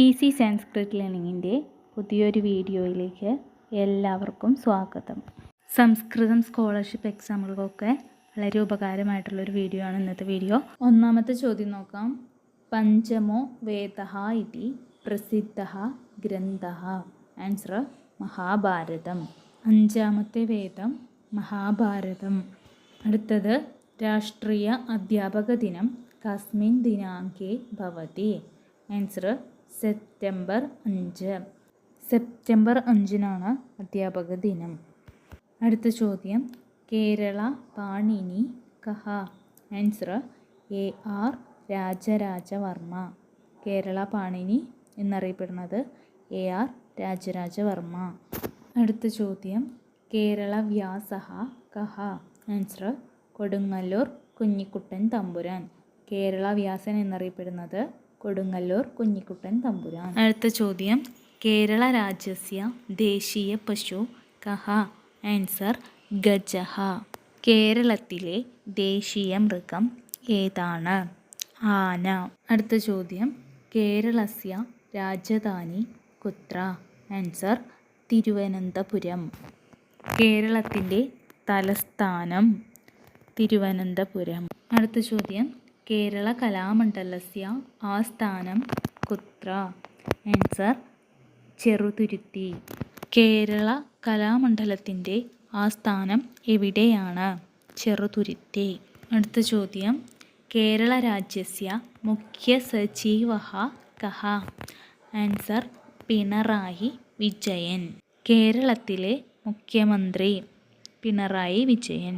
Easy Sanskrit ലേണിങ്ങിൻ്റെ പുതിയൊരു വീഡിയോയിലേക്ക് എല്ലാവർക്കും സ്വാഗതം. സംസ്കൃതം സ്കോളർഷിപ്പ് എക്സാമുകൾക്കൊക്കെ വളരെ ഉപകാരമായിട്ടുള്ളൊരു വീഡിയോ ആണ് ഇന്നത്തെ വീഡിയോ. ഒന്നാമത്തെ ചോദ്യം നോക്കാം. പഞ്ചമോ വേദഃ ഇതി പ്രസിദ്ധഃ ഗ്രന്ഥഃ. ആൻസർ മഹാഭാരതം. അഞ്ചാമത്തെ വേദം മഹാഭാരതം. അടുത്തത് രാഷ്ട്രീയ അധ്യാപക ദിനം കസ്മിൻ ദിനാങ്കേ ഭവതി. Answer September 5. സെപ്റ്റംബർ 5-നാണ് അധ്യാപക ദിനം. അടുത്ത ചോദ്യം. കേരള പാണിനി കഹ. Answer AR Raja Raja Varma. കേരള പാണിനി എന്നറിയപ്പെടുന്നത് AR രാജരാജവർമ്മ. അടുത്ത ചോദ്യം. കേരള വ്യാസഃ കഹ. ആൻസർ കൊടുങ്ങല്ലൂർ കുഞ്ഞിക്കുട്ടൻ തമ്പുരാൻ. കേരള വ്യാസൻ എന്നറിയപ്പെടുന്നത് കൊടുങ്ങല്ലൂർ കുഞ്ഞിക്കുട്ടൻ തമ്പുരാൻ. അടുത്ത ചോദ്യം. കേരള രാജ്യസ്യ ദേശീയ പശു കഹ. ആൻസർ ഗജഃ. കേരളത്തിലെ ദേശീയ മൃഗം ഏതാണ്? ആന. അടുത്ത ചോദ്യം. കേരളസ്യ രാജധാനി കുത്ര. ആൻസർ തിരുവനന്തപുരം. കേരളത്തിൻ്റെ തലസ്ഥാനം തിരുവനന്തപുരം. അടുത്ത ചോദ്യം. കേരള കലാമണ്ഡലസ്യ ആസ്ഥാനം കുത്ര. ആൻസർ ചെറുതുരുത്തി. കേരള കലാമണ്ഡലത്തിൻ്റെ ആസ്ഥാനം എവിടെയാണ്? ചെറുതുരുത്തി. അടുത്ത ചോദ്യം. കേരള രാജ്യസ്യ മുഖ്യ സചിവഃ കഃ. ആൻസർ പിണറായി വിജയൻ. കേരളത്തിലെ മുഖ്യമന്ത്രി പിണറായി വിജയൻ.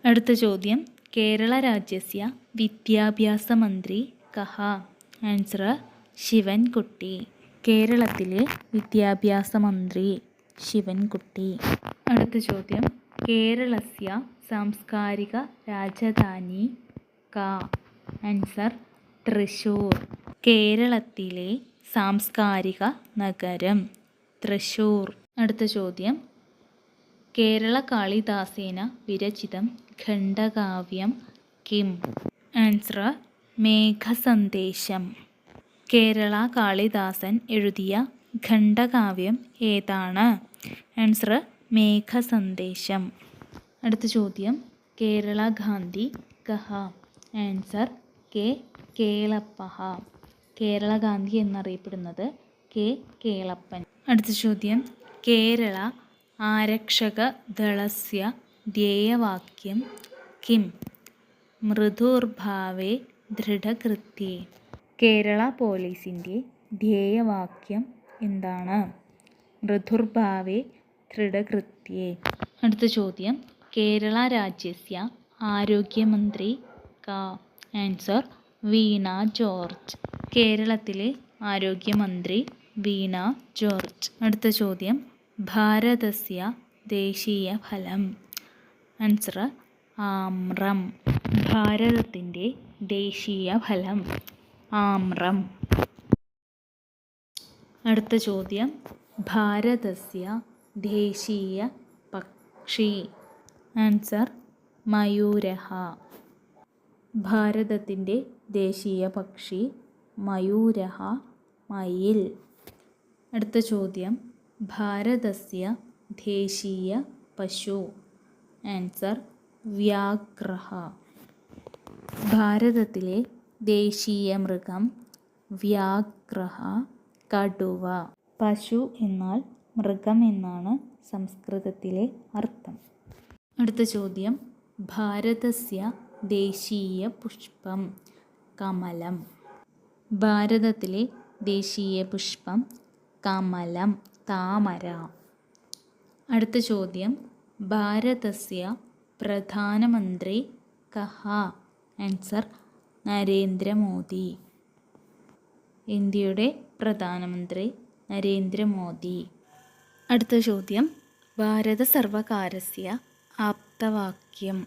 അടുത്ത ചോദ്യം. കേരള രാജ്യസ്യ വിദ്യാഭ്യാസ മന്ത്രി കഹ. ആൻസർ ശിവൻകുട്ടി. കേരളത്തിലെ വിദ്യാഭ്യാസ മന്ത്രി ശിവൻകുട്ടി. അടുത്ത ചോദ്യം. കേരളസ്യ സാംസ്കാരിക രാജധാനി ക. ആൻസർ തൃശ്ശൂർ. കേരളത്തിലെ സാംസ്കാരിക നഗരം തൃശ്ശൂർ. അടുത്ത ചോദ്യം. കേരള കാളിദാസേന വിരചിതം ഖണ്ഡകാവ്യം കിം. ആൻസർ മേഘസന്ദേശം. കേരള കാളിദാസൻ എഴുതിയ ഖണ്ഡകാവ്യം ഏതാണ്? ആൻസർ മേഘസന്ദേശം. അടുത്ത ചോദ്യം. കേരള ഗാന്ധി കഹ. ആൻസർ കേളപ്പഃ. കേരള ഗാന്ധി എന്നറിയപ്പെടുന്നത് കേളപ്പൻ. അടുത്ത ചോദ്യം. കേരള ആരക്ഷക ദളസ്യ ധ്യേയവാക്യം കിം. മൃദുർഭാവേ ദൃഢകൃത്യേ. കേരള പോലീസിൻ്റെ ധ്യേയവാക്യം എന്താണ്? മൃദുർഭാവേ ദൃഢകൃത്യേ. അടുത്ത ചോദ്യം. കേരള രാജ്യസ്യ ആരോഗ്യമന്ത്രി ക. ആൻസർ വീണ ജോർജ്. കേരളത്തിലെ ആരോഗ്യമന്ത്രി വീണ ജോർജ്. അടുത്ത ചോദ്യം. ഭാരതസ്യ ദേശീയ ഫലം. ആൻസർ ആമ്രം. ഭാരതത്തിൻ്റെ ദേശീയ ഫലം ആമ്രം. അടുത്ത ചോദ്യം. ഭാരതസ്യ ദേശീയ പക്ഷി. ആൻസർ മയൂരഃ. ഭാരതത്തിൻ്റെ ദേശീയ പക്ഷി മയൂരഃ, മയിൽ. അടുത്ത ചോദ്യം. ഭാരതസ്യ ദേശീയ പശു. ആൻസർ വ്യാഘ്രഃ. ഭാരതത്തിലെ ദേശീയ മൃഗം വ്യാഘ്രഃ, കടുവ. പശു എന്നാൽ മൃഗം എന്നാണ് സംസ്കൃതത്തിലെ അർത്ഥം. അടുത്ത ചോദ്യം. ഭാരതസ്യ ദേശീയ പുഷ്പം കമലം. ഭാരതത്തിലെ ദേശീയ പുഷ്പം കമലം, താമര. അടുത്ത ചോദ്യം. ഭാരതസ്യ പ്രധാനമന്ത്രി കഹ. ആൻസർ നരേന്ദ്രമോദി. ഇന്ത്യയുടെ പ്രധാനമന്ത്രി നരേന്ദ്രമോദി. അടുത്ത ചോദ്യം. ഭാരത സർവകാരസ്യ ആപ്തവാക്യം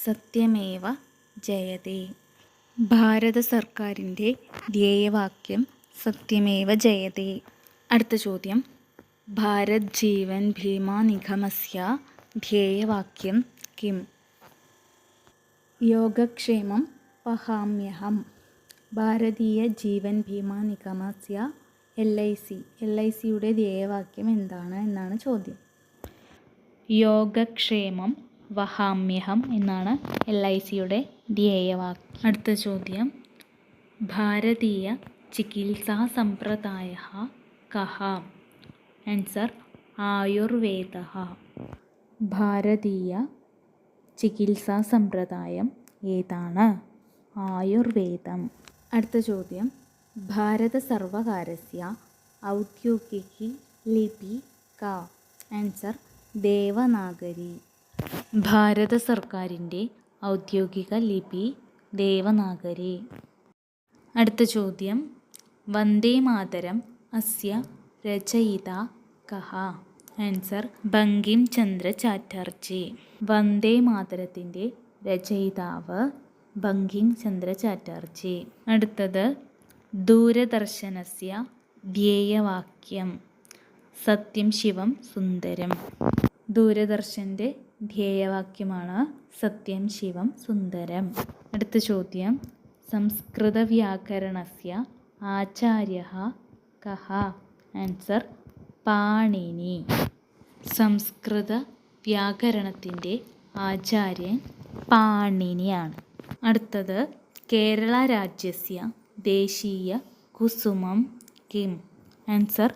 സത്യമേവ ജയതേ. ഭാരത സർക്കാരിൻ്റെ ധ്യേയവാക്യം സത്യമേവ ജയതേ. അടുത്ത ചോദ്യം. ഭാരത് ജീവൻ ഭീമാ നിഗമസ്യ ധ്യേയവാക്യം കിം. യോഗക്ഷേമം വഹാമ്യഹം. ഭാരതീയ ജീവൻ ബീമാ നിഗമസ്യ LICയുടെ ധ്യേയവാക്യം എന്താണ് എന്നാണ് ചോദ്യം. യോഗക്ഷേമം വഹാമ്യഹം എന്നാണ് LICയുടെ ധ്യേയവാക്യം. അടുത്ത ചോദ്യം, ഭാരതീയ ചികിത്സാ സമ്പ്രദായഃ കഃ? ആൻസർ ആയുർവേദഃ. ഭാരതീയ ചികിത്സാ സമ്പ്രദായം ഏതാണ്? ആയുർവേദം. അടുത്ത ചോദ്യം, ഭാരത സർവകാരസ്യ ഔദ്യോഗികി ലിപി കാ? ആൻസർ ദേവനാഗരി. ഭാരത സർക്കാരിൻ്റെ ഔദ്യോഗിക ലിപി ദേവനാഗരി. അടുത്ത ചോദ്യം, വന്ദേ മാതരം അസ്യ രചയിത കഃ? ആൻസർ ബങ്കിം ചന്ദ്ര ചാറ്റർജി. വന്ദേ മാതരത്തിൻ്റെ രചയിതാവ് ബങ്കിം ചന്ദ്ര ചാറ്റർജി. അടുത്തത്, ദൂരദർശനസ്യ ധ്യേയവാക്യം? സത്യം ശിവം സുന്ദരം. ദൂരദർശൻ്റെ ധ്യേയവാക്യമാണ് സത്യം ശിവം സുന്ദരം. അടുത്ത ചോദ്യം, സംസ്കൃത വ്യാകരണസ്യ ആചാര്യഃ കഃ? ആൻസർ പാണിനി. സംസ്കൃത വ്യാകരണത്തിൻ്റെ ആചാര്യൻ പാണിനിയാണ്. അടുത്തത്, കേരള രാജ്യസ്യ ദേശീയ കുസുമം കിം? ആൻസർ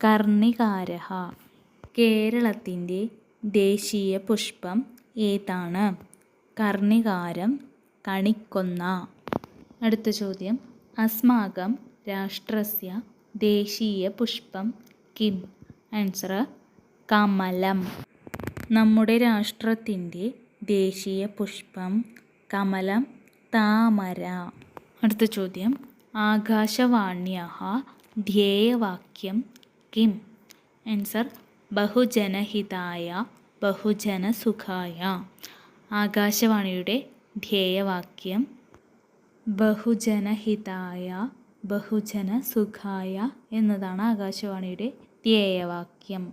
കർണികാരഃ. കേരളത്തിൻ്റെ ദേശീയ പുഷ്പം ഏതാണ്? കർണികാരം, കണിക്കൊന്ന. അടുത്ത ചോദ്യം, അസ്മാകം രാഷ്ട്രസ്യ ദേശീയ പുഷ്പം കിം? ആൻസർ കമലം. നമ്മുടെ രാഷ്ട്രത്തിൻ്റെ ദേശീയ പുഷ്പം കമലം, താമര. അടുത്ത ചോദ്യം, ആകാശവാണ്യാഃ ധ്യേയവാക്യം കിം? ആൻസർ ബഹുജനഹിതായ ബഹുജനസുഖായ. ആകാശവാണിയുടെ ധ്യേയവാക്യം ബഹുജനഹിതായ ബഹുജനസുഖായ എന്നതാണ് ആകാശവാണിയുടെ ധ്യേയവാക്യം.